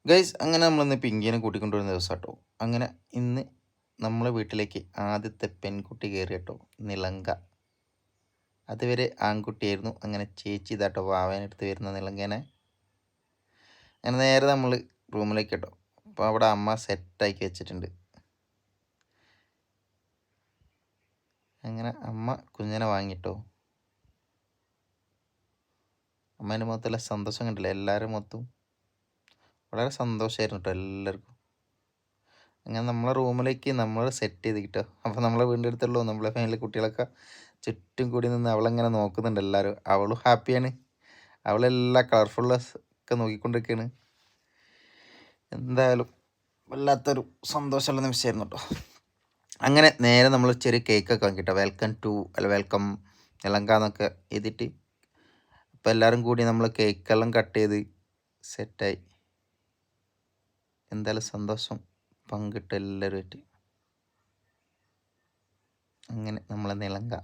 Guys അങ്ങനെ നമ്മളിന്ന് പിങ്കിനെ കൂട്ടിക്കൊണ്ടുവരുന്ന ദിവസം കേട്ടോ. അങ്ങനെ ഇന്ന് നമ്മളെ വീട്ടിലേക്ക് ആദ്യത്തെ പെൺകുട്ടി കയറി കേട്ടോ, നിലങ്ക. അതുവരെ ആൺകുട്ടിയായിരുന്നു. അങ്ങനെ ചേച്ചി ഇതാട്ടോ വാവേനെടുത്ത് വരുന്ന നിലങ്കേനെ. അങ്ങനെ നേരെ നമ്മൾ റൂമിലേക്ക് കേട്ടോ. അപ്പോൾ അവിടെ അമ്മ സെറ്റാക്കി വെച്ചിട്ടുണ്ട്. അങ്ങനെ അമ്മ കുഞ്ഞിനെ വാങ്ങിട്ടോ. അമ്മേൻ്റെ മുഖത്തുള്ള സന്തോഷം കണ്ടില്ല, എല്ലാവരും മൊത്തം വളരെ സന്തോഷമായിരുന്നു കേട്ടോ എല്ലാവർക്കും. അങ്ങനെ നമ്മളെ റൂമിലേക്ക് നമ്മൾ സെറ്റ് ചെയ്ത് കിട്ടോ. അപ്പോൾ നമ്മളെ വീടിൻ്റെ അടുത്തുള്ളൂ നമ്മളെ ഫാമിലി കുട്ടികളൊക്കെ ചുറ്റും കൂടി നിന്ന് അവളെങ്ങനെ നോക്കുന്നുണ്ട് എല്ലാവരും. അവളും ഹാപ്പിയാണ്. അവളെല്ലാം കളർഫുള്ളസ് ഒക്കെ നോക്കിക്കൊണ്ടിരിക്കുകയാണ്. എന്തായാലും വല്ലാത്തൊരു സന്തോഷമുള്ള നിമിഷമായിരുന്നു കേട്ടോ. അങ്ങനെ നേരെ നമ്മൾ ചെറിയ കേക്കൊക്കെ വാങ്ങിട്ടോ, വെൽക്കം ടു വെൽക്കം നിലങ്ക എന്നൊക്കെ എഴുതിയിട്ട്. അപ്പോൾ എല്ലാവരും കൂടി നമ്മൾ കേക്കെല്ലാം കട്ട് ചെയ്ത് സെറ്റായി. എന്തായാലും സന്തോഷം പങ്കിട്ട് എല്ലാവരുമായിട്ട്. അങ്ങനെ നമ്മളെ നിലങ്ക